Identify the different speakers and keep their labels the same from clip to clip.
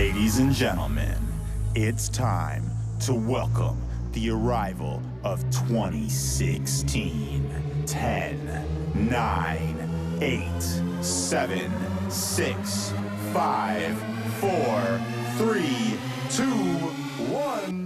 Speaker 1: Ladies and gentlemen, it's time to welcome the arrival of 2016. 10, 9, 8, 7, 6, 5, 4, 3, 2, 1.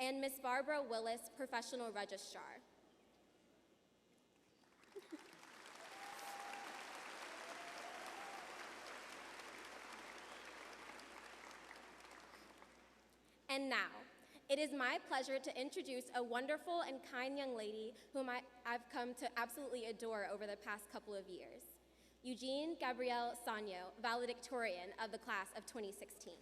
Speaker 2: and Ms. Barbara Willis, Professional Registrar. And now, it is my pleasure to introduce a wonderful and kind young lady whom I've come to absolutely adore over the past couple of years. Eugene Gabrielle Sanyo, valedictorian of the class of 2016.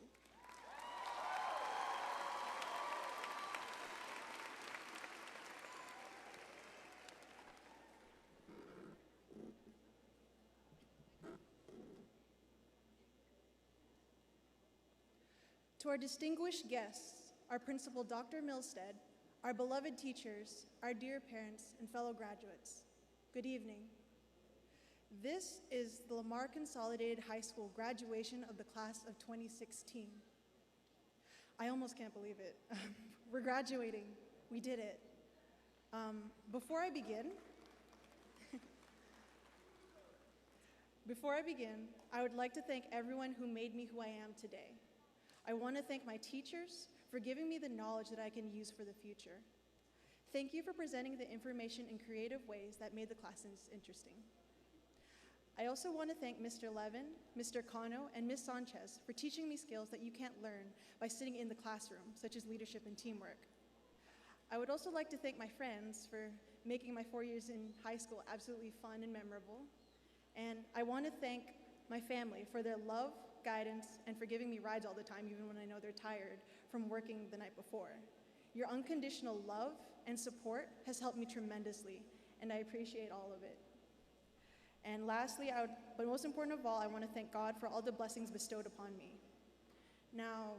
Speaker 3: To our distinguished guests, our principal, Dr. Milstead, our beloved teachers, our dear parents, and fellow graduates, good evening. This is the Lamar Consolidated High School graduation of the class of 2016. I almost can't believe it. We're graduating. We did it. Before I begin, I would like to thank everyone who made me who I am today. I want to thank my teachers for giving me the knowledge that I can use for the future. Thank you for presenting the information in creative ways that made the classes interesting. I also want to thank Mr. Levin, Mr. Cano, and Ms. Sanchez for teaching me skills that you can't learn by sitting in the classroom, such as leadership and teamwork. I would also like to thank my friends for making my 4 years in high school absolutely fun and memorable. And I want to thank my family for their love, guidance, and for giving me rides all the time, even when I know they're tired from working the night before. Your unconditional love and support has helped me tremendously, and I appreciate all of it. And lastly, but most important of all, I want to thank God for all the blessings bestowed upon me. Now,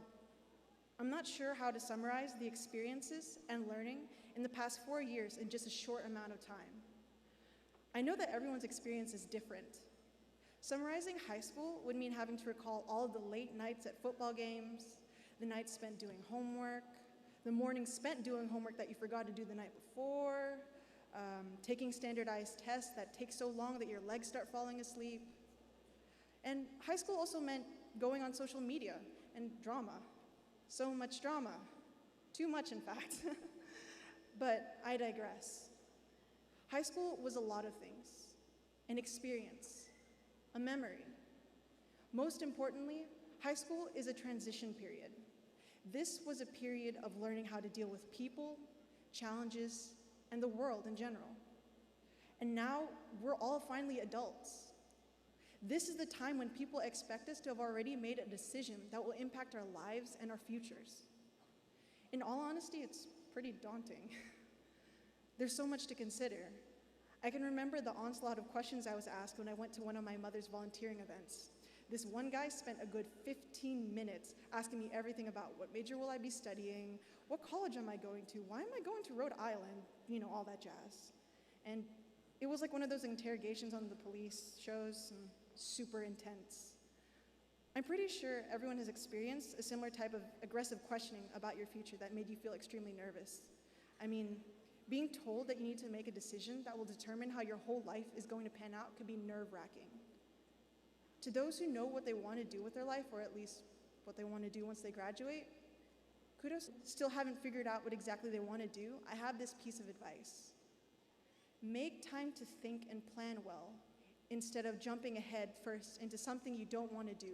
Speaker 3: I'm not sure how to summarize the experiences and learning in the past 4 years in just a short amount of time. I know that everyone's experience is different. Summarizing high school would mean having to recall all of the late nights at football games, the nights spent doing homework, the mornings spent doing homework that you forgot to do the night before, taking standardized tests that take so long that your legs start falling asleep. And high school also meant going on social media and drama. So much drama. Too much, in fact. But I digress. High school was a lot of things. An experience. A memory. Most importantly, high school is a transition period. This was a period of learning how to deal with people, challenges, and the world in general. And now we're all finally adults. This is the time when people expect us to have already made a decision that will impact our lives and our futures. In all honesty, it's pretty daunting. There's so much to consider. I can remember the onslaught of questions I was asked when I went to one of my mother's volunteering events. This one guy spent a good 15 minutes asking me everything about what major will I be studying, what college am I going to, why am I going to Rhode Island, all that jazz. And it was like one of those interrogations on the police shows, super intense. I'm pretty sure everyone has experienced a similar type of aggressive questioning about your future that made you feel extremely nervous. I mean, being told that you need to make a decision that will determine how your whole life is going to pan out could be nerve-wracking. To those who know what they want to do with their life, or at least what they want to do once they graduate, kudos. Still haven't figured out what exactly they want to do, I have this piece of advice. Make time to think and plan well, instead of jumping ahead first into something you don't want to do,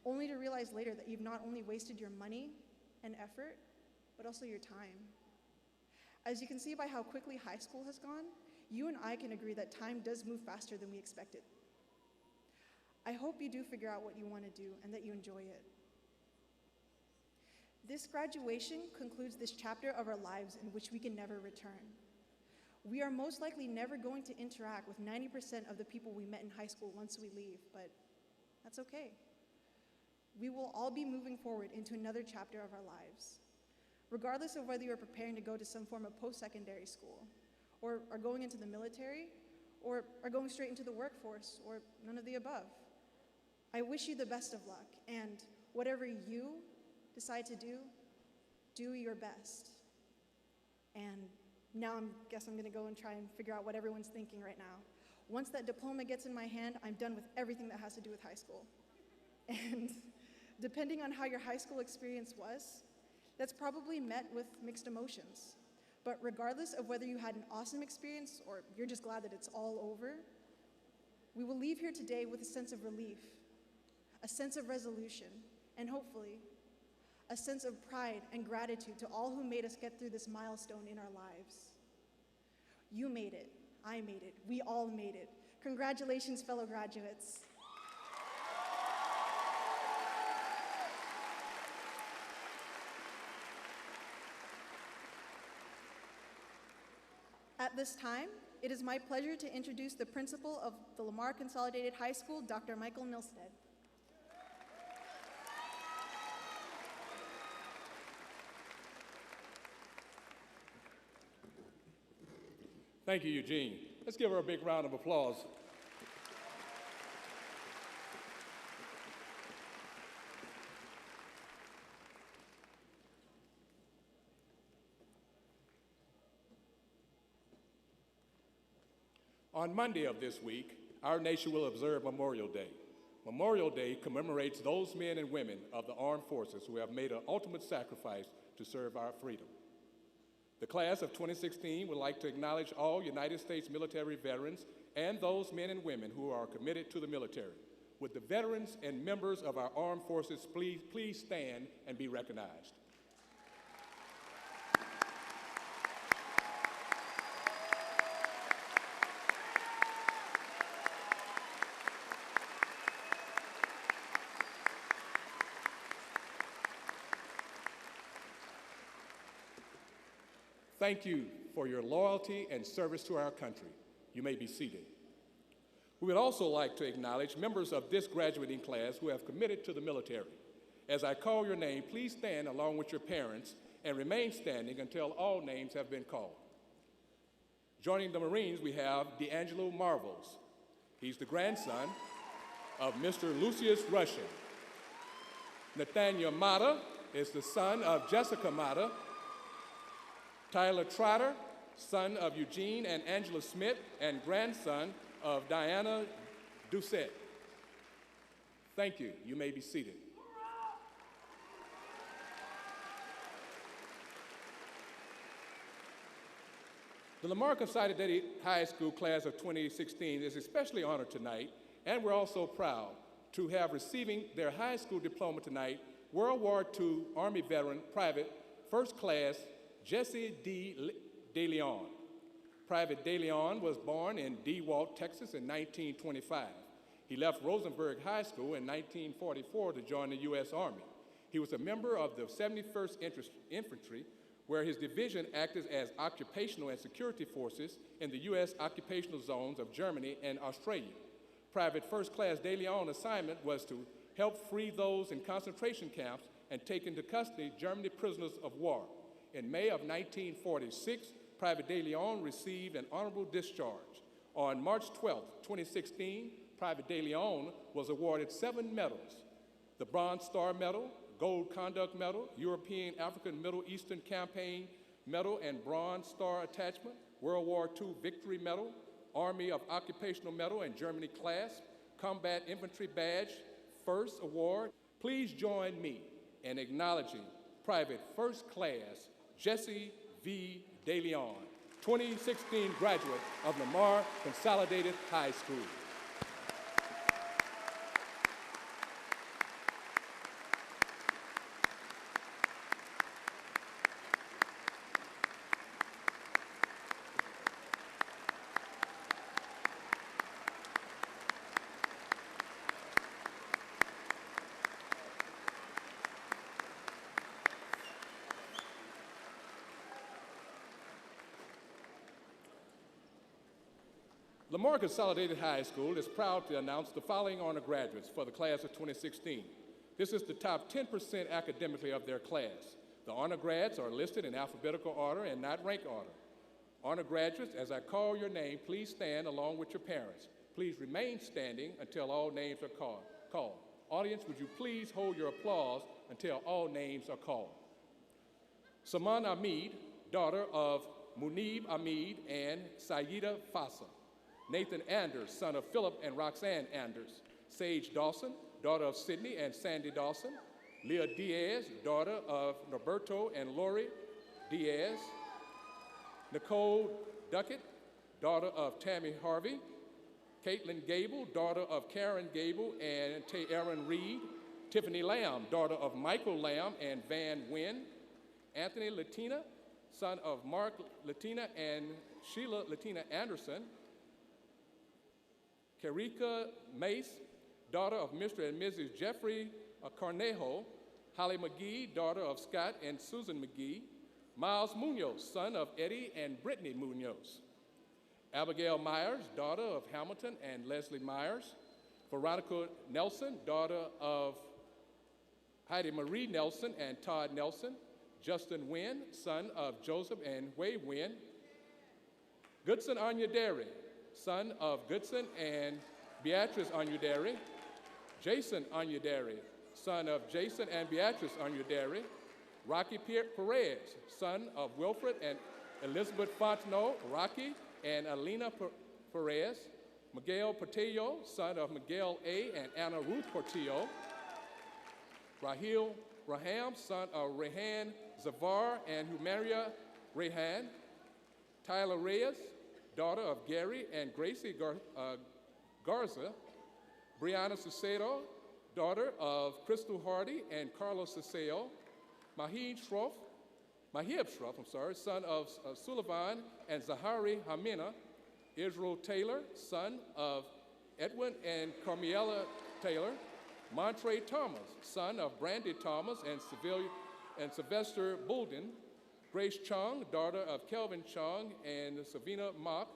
Speaker 3: only to realize later that you've not only wasted your money and effort, but also your time. As you can see by how quickly high school has gone, you and I can agree that time does move faster than we expected. I hope you do figure out what you want to do and that you enjoy it. This graduation concludes this chapter of our lives in which we can never return. We are most likely never going to interact with 90% of the people we met in high school once we leave, but that's okay. We will all be moving forward into another chapter of our lives. Regardless of whether you're preparing to go to some form of post-secondary school, or are going into the military, or are going straight into the workforce, or none of the above. I wish you the best of luck, and whatever you decide to do, do your best. And now I guess I'm gonna go and try and figure out what everyone's thinking right now. Once that diploma gets in my hand, I'm done with everything that has to do with high school. And depending on how your high school experience was, that's probably met with mixed emotions. But regardless of whether you had an awesome experience or you're just glad that it's all over, we will leave here today with a sense of relief, a sense of resolution, and hopefully, a sense of pride and gratitude to all who made us get through this milestone in our lives. You made it, I made it, we all made it. Congratulations, fellow graduates. At this time, it is my pleasure to introduce the principal of the Lamar Consolidated High School, Dr. Michael Milstead.
Speaker 4: Thank you, Eugene. Let's give her a big round of applause. On Monday of this week, our nation will observe Memorial Day. Memorial Day commemorates those men and women of the armed forces who have made an ultimate sacrifice to serve our freedom. The class of 2016 would like to acknowledge all United States military veterans and those men and women who are committed to the military. Would the veterans and members of our armed forces please stand and be recognized? Thank you for your loyalty and service to our country. You may be seated. We would also like to acknowledge members of this graduating class who have committed to the military. As I call your name, please stand along with your parents and remain standing until all names have been called. Joining the Marines, we have D'Angelo Marvels. He's the grandson of Mr. Lucius Russian. Nathaniel Mata is the son of Jessica Mata. Tyler Trotter, son of Eugene and Angela Smith, and grandson of Diana Doucette. Thank you. You may be seated. The Lamar Consolidated High School class of 2016 is especially honored tonight, and we're also proud to have receiving their high school diploma tonight, World War II Army veteran, Private First Class Jesse De Leon. Private De Leon was born in DeWalt, Texas in 1925. He left Rosenberg High School in 1944 to join the U.S. Army. He was a member of the 71st Infantry, where his division acted as occupational and security forces in the U.S. occupational zones of Germany and Australia. Private First Class De Leon's assignment was to help free those in concentration camps and take into custody German prisoners of war. In May of 1946, Private De Leon received an honorable discharge. On March 12, 2016, Private De Leon was awarded 7 medals: the Bronze Star Medal, Gold Conduct Medal, European African Middle Eastern Campaign Medal and Bronze Star Attachment, World War II Victory Medal, Army of Occupational Medal and Germany Clasp, Combat Infantry Badge, First Award. Please join me in acknowledging Private First Class Jesse V. De Leon, 2016 graduate of Lamar Consolidated High School. Lamar Consolidated High School is proud to announce the following honor graduates for the class of 2016. This is the top 10% academically of their class. The honor grads are listed in alphabetical order and not rank order. Honor graduates, as I call your name, please stand along with your parents. Please remain standing until all names are called. Audience, would you please hold your applause until all names are called. Saman Ahmed, daughter of Munib Ahmed and Sayyida Fasa. Nathan Anders, son of Philip and Roxanne Anders. Sage Dawson, daughter of Sydney and Sandy Dawson. Leah Diaz, daughter of Norberto and Lori Diaz. Nicole Duckett, daughter of Tammy Harvey. Caitlin Gable, daughter of Karen Gable and Aaron Reed. Tiffany Lamb, daughter of Michael Lamb and Van Wynn. Anthony Latina, son of Mark Latina and Sheila Latina Anderson. Karika Mace, daughter of Mr. and Mrs. Jeffrey Carnejo. Holly McGee, daughter of Scott and Susan McGee. Miles Munoz, son of Eddie and Brittany Munoz. Abigail Myers, daughter of Hamilton and Leslie Myers. Veronica Nelson, daughter of Heidi Marie Nelson and Todd Nelson. Justin Wynn, son of Joseph and Wei Wynn. Goodson Anyaderi, son of Goodson and Beatrice Anyaderi. Jason Anyaderi, son of Jason and Beatrice Anyaderi. Rocky Perez, son of Wilfred and Elizabeth Fontenot. Rocky and Alina Perez. Miguel Portillo, son of Miguel A. and Anna Ruth Portillo. Raham, son of Rehan Zavar and Humaria Rehan. Tyler Reyes, daughter of Gary and Gracie Garza. Brianna Cicero, daughter of Crystal Hardy and Carlos Ciceo. Mahib Shroff, son of Sullivan and Zahari Hamina. Israel Taylor, son of Edwin and Carmiela Taylor. Montre Thomas, son of Brandy Thomas and Sylvester Bulden. Grace Chung, daughter of Kelvin Chung and Savina Mock.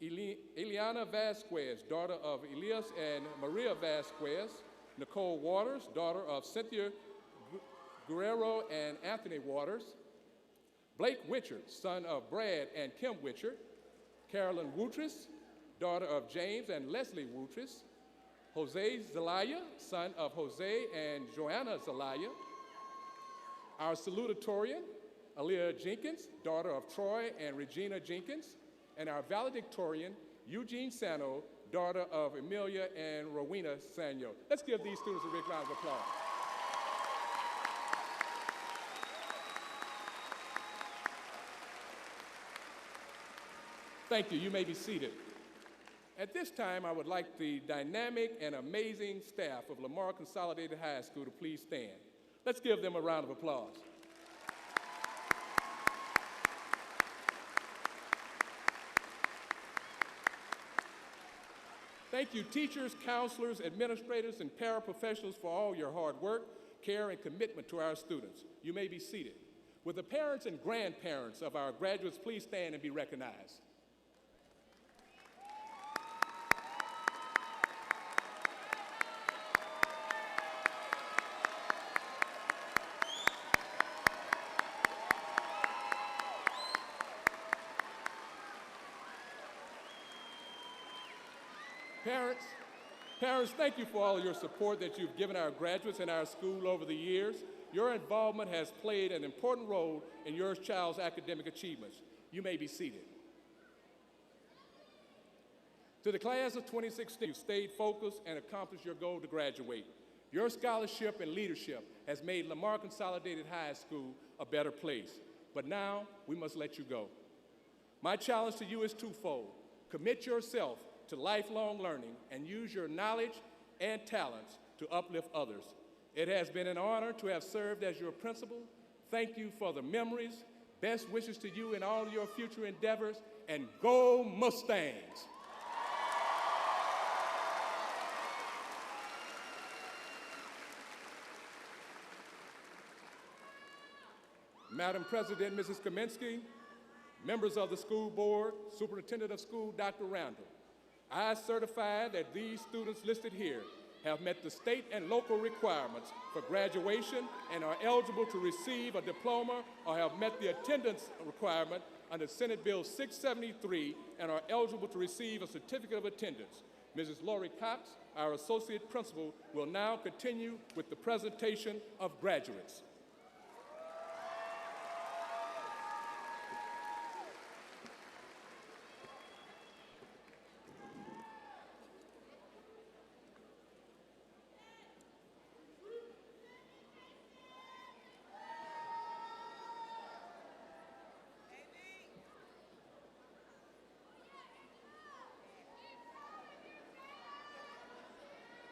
Speaker 4: Eliana Vasquez, daughter of Elias and Maria Vasquez. Nicole Waters, daughter of Cynthia Guerrero and Anthony Waters. Blake Witcher, son of Brad and Kim Witcher. Carolyn Woutris, daughter of James and Leslie Woutris. Jose Zelaya, son of Jose and Joanna Zelaya. Our salutatorian, Aaliyah Jenkins, daughter of Troy and Regina Jenkins. And our valedictorian, Eugene Sano, daughter of Emilia and Rowena Sanyo. Let's give these students a big round of applause. Thank you. You may be seated. At this time, I would like the dynamic and amazing staff of Lamar Consolidated High School to please stand. Let's give them a round of applause. Thank you, teachers, counselors, administrators, and paraprofessionals for all your hard work, care, and commitment to our students. You may be seated. Will the parents and grandparents of our graduates please stand and be recognized? Parents, thank you for all your support that you've given our graduates and our school over the years. Your involvement has played an important role in your child's academic achievements. You may be seated. To the class of 2016, you stayed focused and accomplished your goal to graduate. Your scholarship and leadership has made Lamar Consolidated High School a better place. But now, we must let you go. My challenge to you is twofold. Commit yourself to lifelong learning and use your knowledge and talents to uplift others. It has been an honor to have served as your principal. Thank you for the memories. Best wishes to you in all your future endeavors, and go Mustangs! Madam President, Mrs. Kaminsky, members of the school board, Superintendent of School, Dr. Randall, I certify that these students listed here have met the state and local requirements for graduation and are eligible to receive a diploma or have met the attendance requirement under Senate Bill 673 and are eligible to receive a certificate of attendance. Mrs. Lori Cox, our associate principal, will now continue with the presentation of graduates.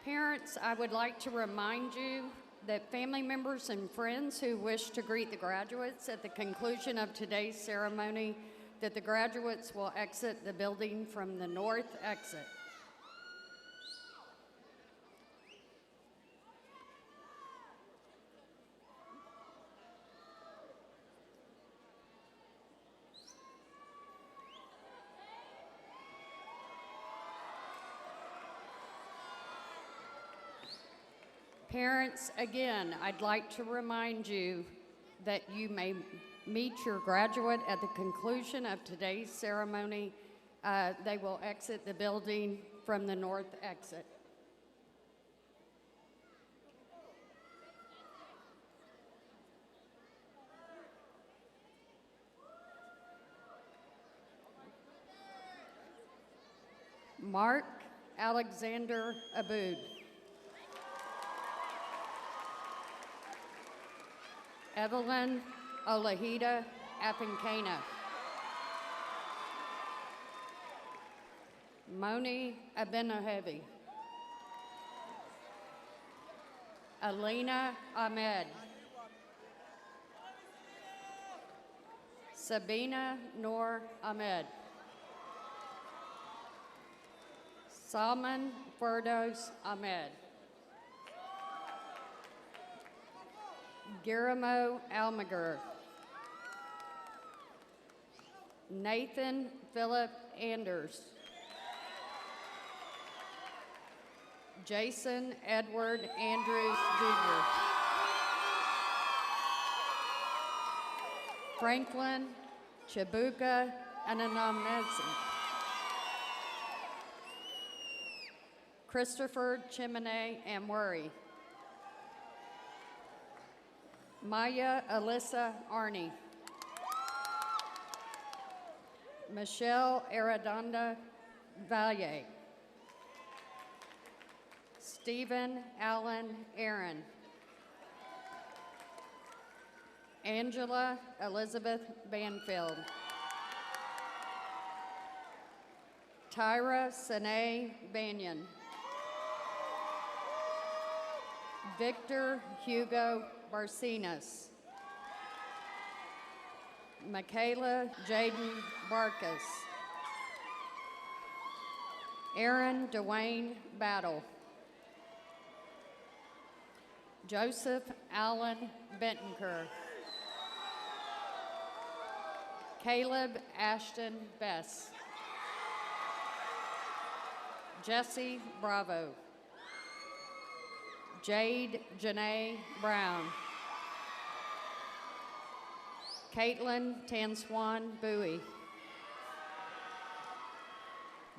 Speaker 5: Parents, I would like to remind you that family members and friends who wish to greet the graduates at the conclusion of today's ceremony, that the graduates will exit the building from the north exit. Parents, again, I'd like to remind you that you may meet your graduate at the conclusion of today's ceremony. They will exit the building from the north exit. Mark Alexander Aboud. Evelyn Olahida Apinkana. Moni Abenohevi. Alina Ahmed. Sabina Noor Ahmed. Salman Ferdos Ahmed. Guillermo Almaguer. Nathan Philip Anders. Jason Edward Andrews Jr. Franklin Chibuka Ananamnesi. Christopher Chimene Amwari. Maya Alyssa Arney. Michelle Arredondo Valle. Stephen Allen Aaron. Angela Elizabeth Banfield. Tyra Sine Banyan. Victor Hugo Barcinas. Michaela Jaden Barkas. Aaron Dwayne Battle. Joseph Allen Bentonker. Caleb Ashton Bess. Jesse Bravo. Jade Janae Brown. Caitlin Tanswan Bowie.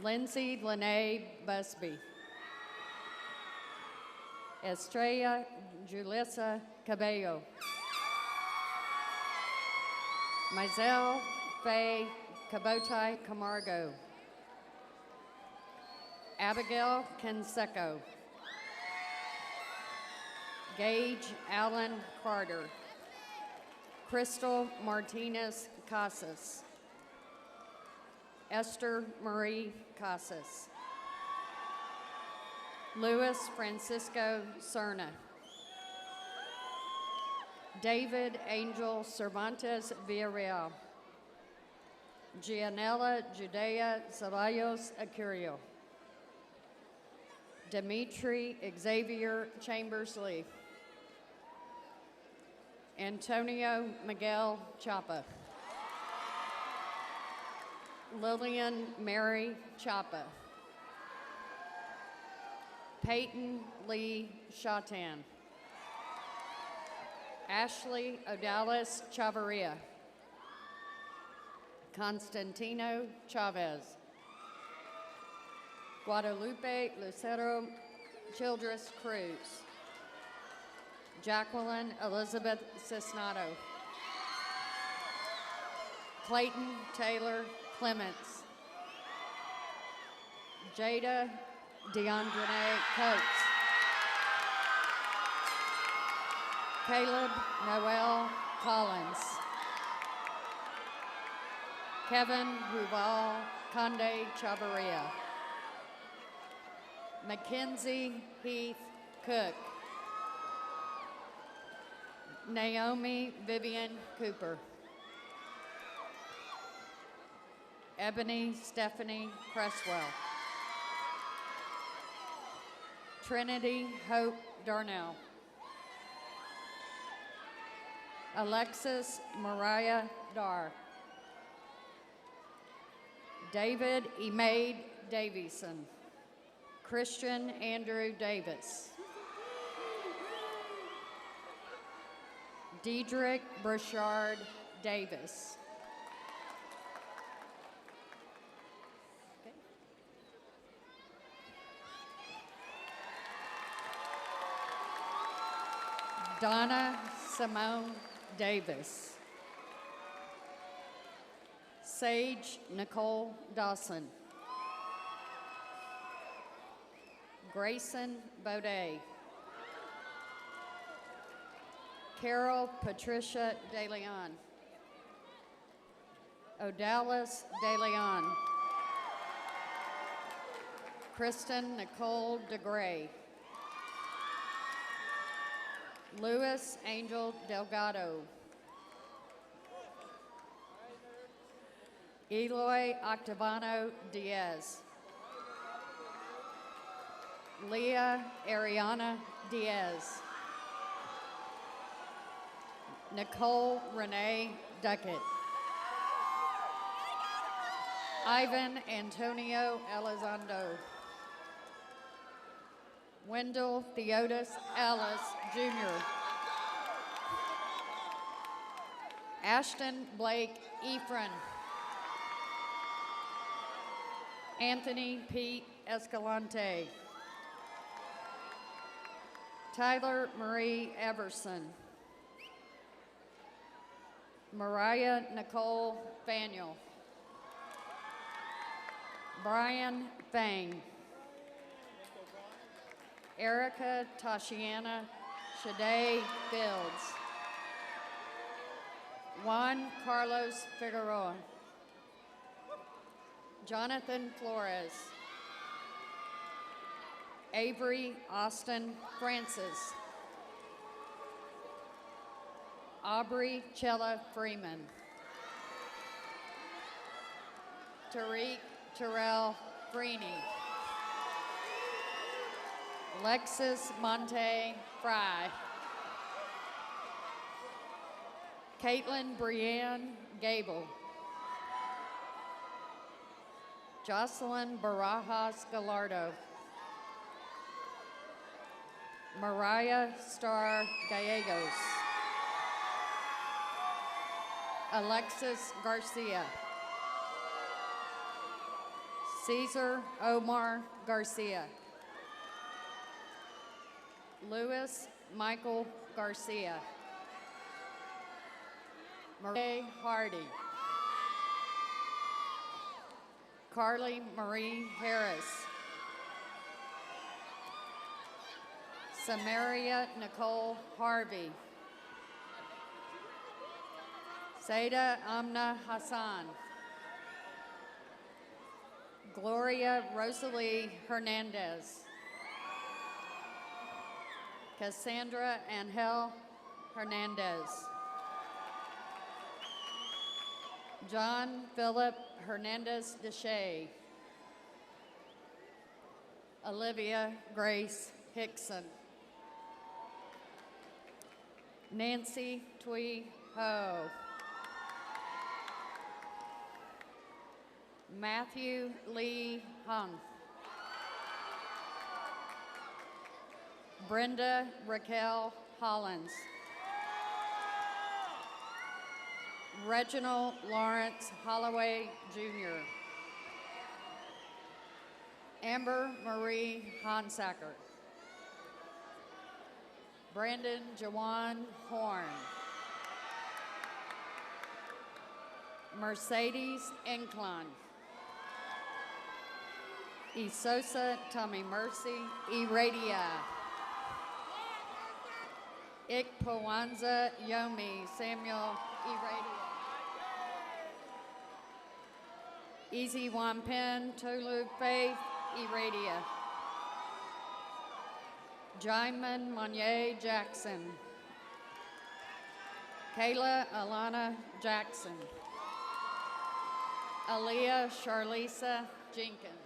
Speaker 5: Lindsay Lene Busby. Estrella Julissa Cabello. Mizelle Faye Cabotai Camargo. Abigail Canseco. Gage Allen Carter. Crystal Martinez Casas. Esther Marie Casas. Luis Francisco Cerna. David Angel Cervantes Villarreal. Gianella Judea Ceballos Acurio. Dimitri Xavier Chambers Lee. Antonio Miguel Chapa. Lillian Mary Chapa. Peyton Lee Shatan. Ashley Odalis Chavarria. Constantino Chavez. Guadalupe Lucero Childress Cruz. Jacqueline Elizabeth Cisnado. Clayton Taylor Clements. Jada DeAndre Coates. Caleb Noel Collins. Kevin Ruval Conde Chavarria. Mackenzie Heath Cook. Naomi Vivian Cooper. Ebony Stephanie Cresswell. Trinity Hope Darnell. Alexis Mariah Dar. David Emaid Davison. Christian Andrew Davis. Diedrich Burchard Davis. Donna Simone Davis. Sage Nicole Dawson. Grayson Baudet. Carol Patricia DeLeon. Odalis DeLeon. Kristen Nicole DeGray. Louis Angel Delgado. Eloy Octavano Diaz. Leah Ariana Diaz. Nicole Renee Duckett. Ivan Antonio Elizondo. Wendell Theodis Ellis, Jr. Ashton Blake Ephron. Anthony Pete Escalante. Tyler Marie Everson. Mariah Nicole Faniel. Brian Fang. Erica Tashiana Shade Fields. Juan Carlos Figueroa. Jonathan Flores. Avery Austin Francis. Aubrey Chella Freeman. Tariq Terrell Freeney. Alexis Monte Fry. Caitlin Brienne Gable. Jocelyn Barajas Gallardo. Mariah Star Gallegos. Alexis Garcia. Cesar Omar Garcia. Louis Michael Garcia. Marie Hardy. Carly Marie Harris. Samaria Nicole Harvey. Saida Amna Hassan. Gloria Rosalie Hernandez. Cassandra Angel Hernandez. John Philip Hernandez Deshay. Olivia Grace Hickson. Nancy Tui Ho. Matthew Lee Hung. Brenda Raquel Hollins. Reginald Lawrence Holloway, Jr. Amber Marie Honsacker. Brandon Jawan Horn. Mercedes Inclon. Isosa Tommy Mercy Iradia. Ikpawanza Yomi Samuel Iradia. Easy Wampen Tolu Faith Iradia. Jaimin Monye Jackson. Kayla Alana Jackson. Aaliyah Charlisa Jenkins.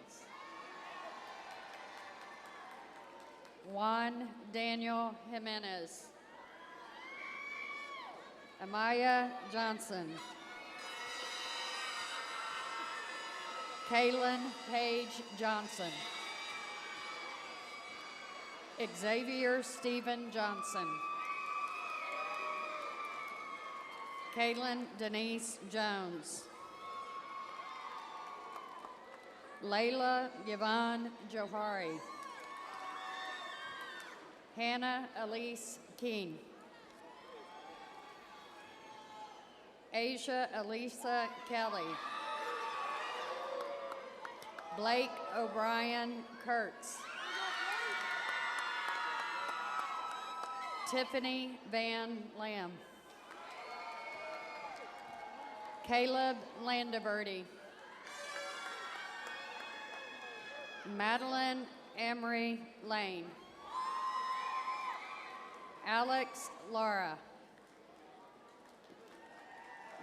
Speaker 5: Juan Daniel Jimenez. Amaya Johnson. Kaylin Paige Johnson. Xavier Stephen Johnson. Kaylin Denise Jones. Layla Yvonne Johari. Hannah Elise King. Asia Elisa Kelly. Blake O'Brien Kurtz. Tiffany Van Lam. Caleb Landaverdi. Madeline Emery Lane. Alex Lara.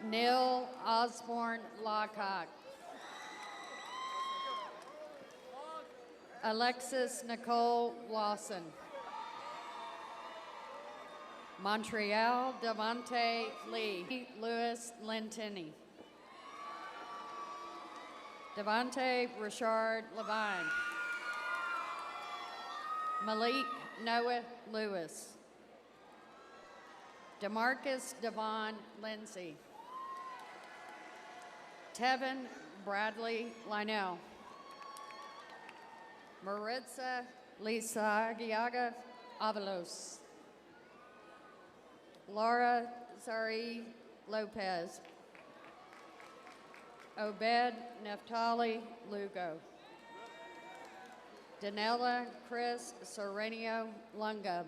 Speaker 5: Neil Osborne Lockhart. Alexis Nicole Lawson. Montreal Devontae Lee. Louis Lentini. Devontae Richard Levine. Malik Noah Lewis. Demarcus Devon Lindsay. Tevin Bradley Linell. Maritza Lisagiaga Avalos. Laura Zari Lopez. Obed Neftali Lugo. Danella Chris Serenio Lunga.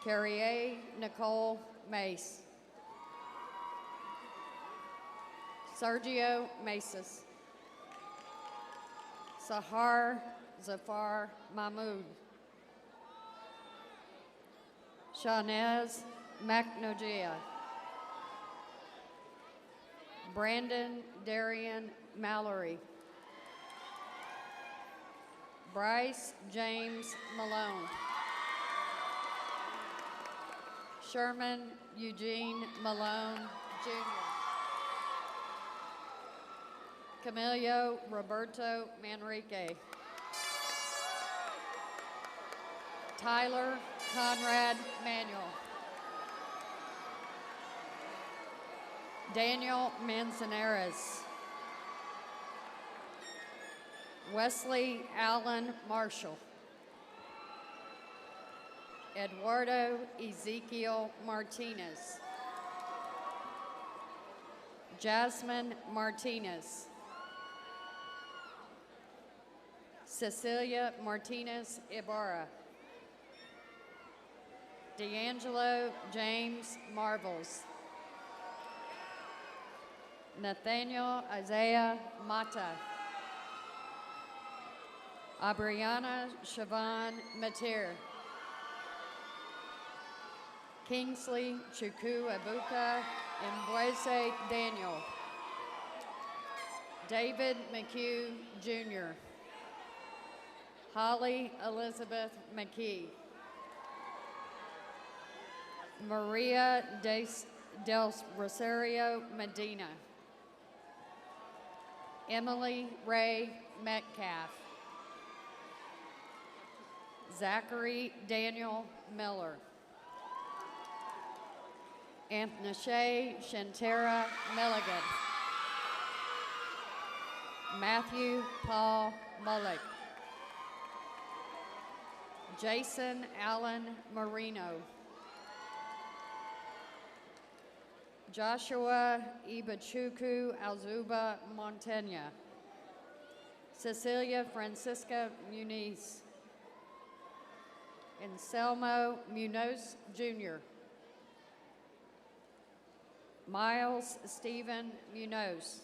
Speaker 5: Carrie Nicole Mace. Sergio Maces. Sahar Zafar Mahmoud. Shanez McNojia. Brandon Darian Mallory. Bryce James Malone. Sherman Eugene Malone, Jr. Camilio Roberto Manrique. Tyler Conrad Manuel. Daniel Manzanares. Wesley Allen Marshall. Eduardo Ezekiel Martinez. Jasmine Martinez. Cecilia Martinez Ibarra. D'Angelo James Marvels. Nathaniel Isaiah Mata. Abriana Siobhan Matir. Kingsley Chuku Abuka Mbweze Daniel. David McHugh Jr. Holly Elizabeth McKee. Maria del Rosario Medina. Emily Ray Metcalf. Zachary Daniel Miller. Anthony Shantera Milligan. Matthew Paul Mullick. Jason Allen Marino. Joshua Ibachuku Alzuba Montaigne. Cecilia Francisca Muniz. Anselmo Munoz Jr. Miles Stephen Munoz.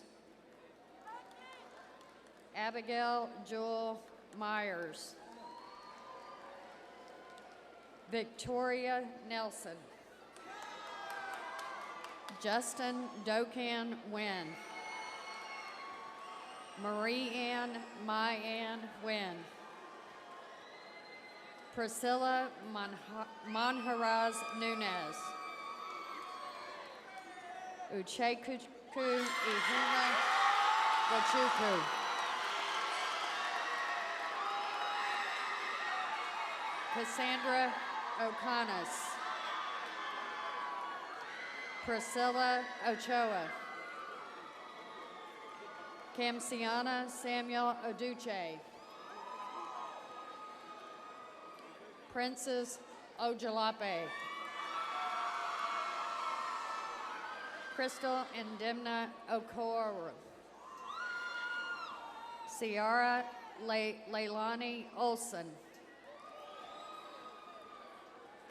Speaker 5: Abigail Jewel Myers. Victoria Nelson. Justin Dokan Wynn. Marie Ann My-Ann Wynn. Priscilla Manharaz Nunez. Uchekuku Ihuna Wachuku. Cassandra O'Connors. Priscilla Ochoa. Kamsiana Samuel Oduche. Princess Ojalape. Crystal Indemna Okoro. Ciara Leilani Olson.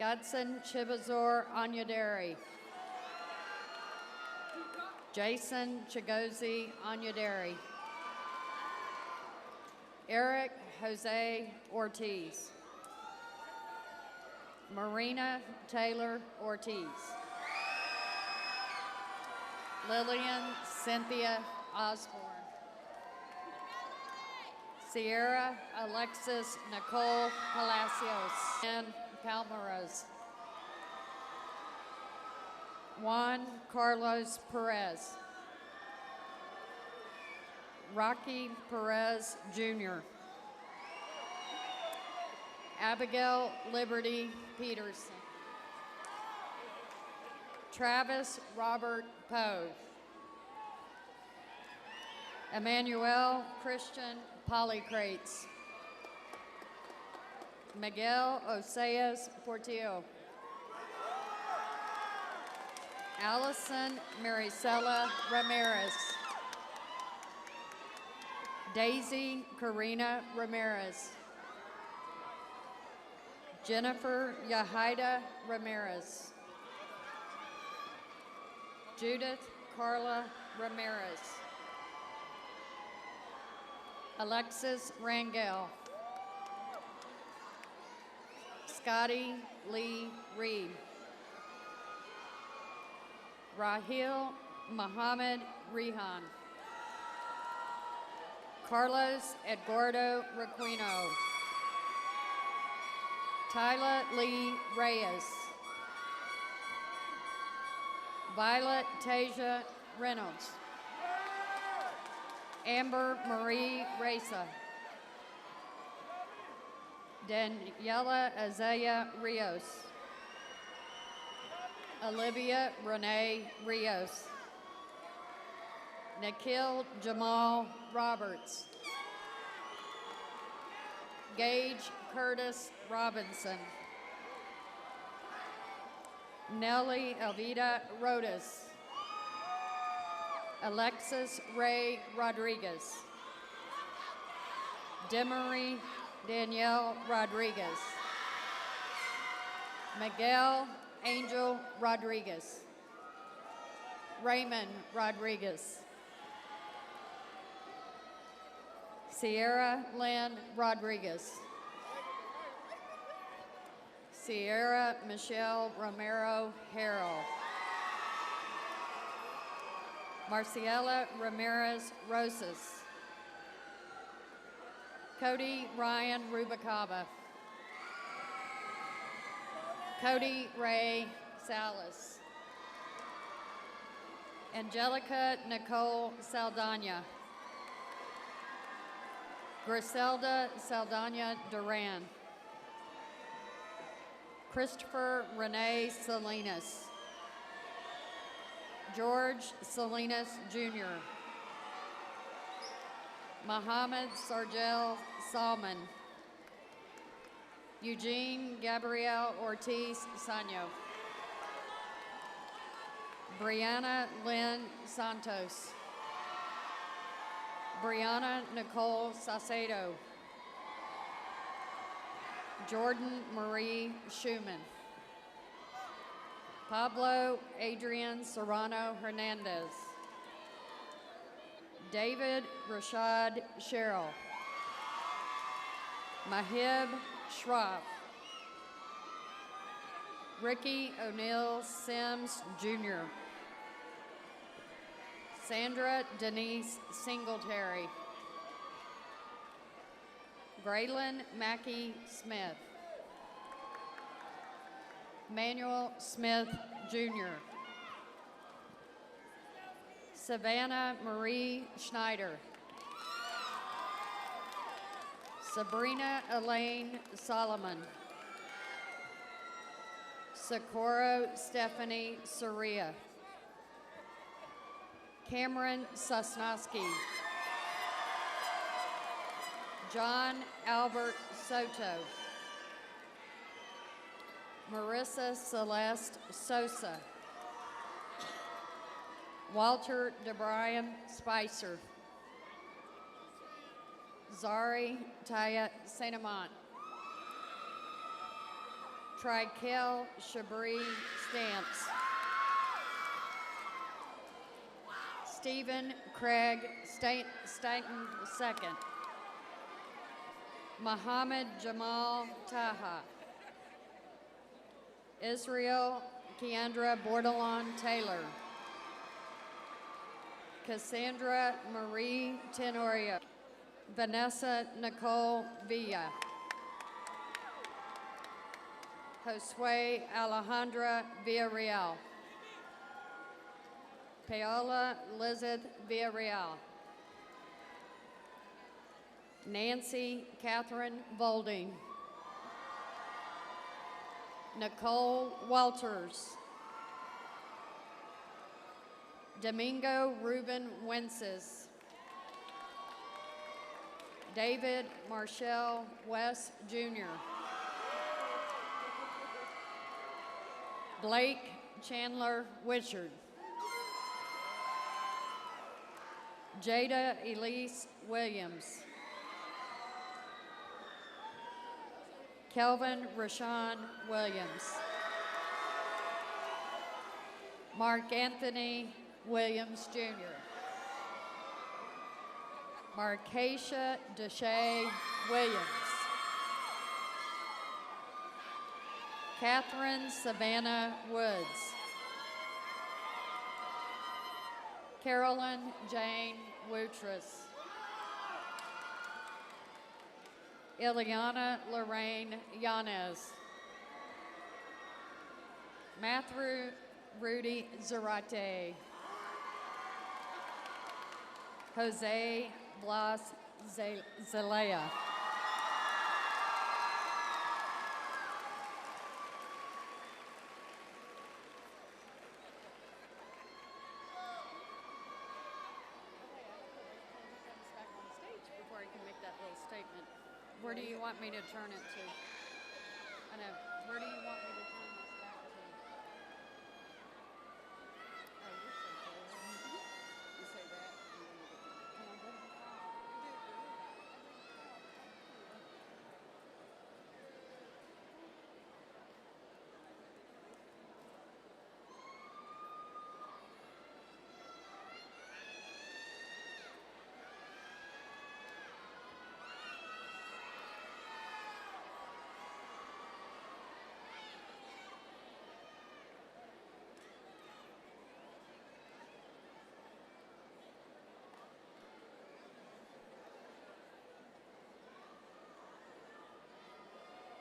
Speaker 5: Godson Chibazor Anyaderi. Jason Chigozi Anyaderi. Eric Jose Ortiz. Marina Taylor Ortiz. Lillian Cynthia Osborne. Sierra Alexis Nicole Palacios and Palmeros. Juan Carlos Perez. Rocky Perez Jr. Abigail Liberty Peterson. Travis Robert Poe. Emmanuel Christian Polycrates. Miguel Oseas Portillo. Allison Maricela Ramirez. Daisy Karina Ramirez. Jennifer Yahida Ramirez. Judith Carla Ramirez. Alexis Rangel. Scotty Lee Reed. Rahil Muhammad Rihan. Carlos Eduardo Requino. Tyler Lee Reyes. Violet Tasia Reynolds. Amber Marie Reza. Daniela Azalea Rios. Olivia Renee Rios. Nikhil Jamal Roberts. Gage Curtis Robinson. Nelly Elvita Rodas. Alexis Ray Rodriguez. Demery Danielle Rodriguez. Miguel Angel Rodriguez. Raymond Rodriguez. Sierra Lynn Rodriguez. Sierra Michelle Romero Harrell. Marciela Ramirez Rosas. Cody Ryan Rubacaba. Cody Ray Salas. Angelica Nicole Saldana. Griselda Saldana Duran. Christopher Renee Salinas. George Salinas Jr. Mohammed Sargel Salman. Eugene Gabriel Ortiz Sanyo. Brianna Lynn Santos. Brianna Nicole Saucedo. Jordan Marie Schumann. Pablo Adrian Serrano Hernandez. David Rashad Sherrill. Mahib Shroff. Ricky O'Neill Sims, Jr. Sandra Denise Singletary. Braylon Mackey Smith. Manuel Smith, Jr. Savannah Marie Schneider. Sabrina Elaine Solomon. Socorro Stephanie Soria. Cameron Sosnowski. John Albert Soto. Marissa Celeste Sosa. Walter DeBriam Spicer. Zari Taya Sainamont. Trikel Shabri Stamps. Stephen Craig Stanton II. Muhammad Jamal Taha. Israel Keandra Bordelon Taylor. Cassandra Marie Tenorio. Vanessa Nicole Villa. Josue Alejandra Villarreal. Paola Lizeth Villarreal. Nancy Catherine Volding. Nicole Walters. Domingo Ruben Wences. David Marshall West, Jr. Blake Chandler Witchard. Jada Elise Williams. Kelvin Rashawn Williams. Mark Anthony Williams, Jr. Marcacia Deshay Williams. Catherine Savannah Woods. Carolyn Jane Woutris. Ileana Lorraine Yanez. Matthew Rudy Zarate. Jose Blas Zelaya. Before I can make that little statement. Where do you want me to turn it to? I know. Where do you want me to turn this back to? Oh, you're so cool. You say that. Can I get it?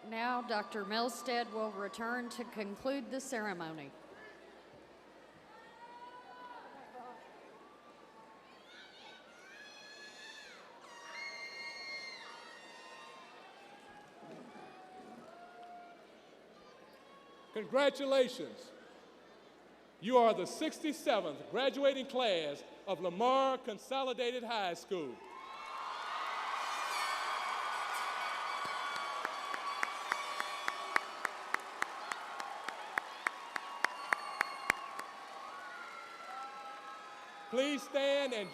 Speaker 5: Now, Dr. Milstead will return to conclude the ceremony.
Speaker 4: Congratulations. You are the 67th graduating class of Lamar Consolidated High School. Please stand and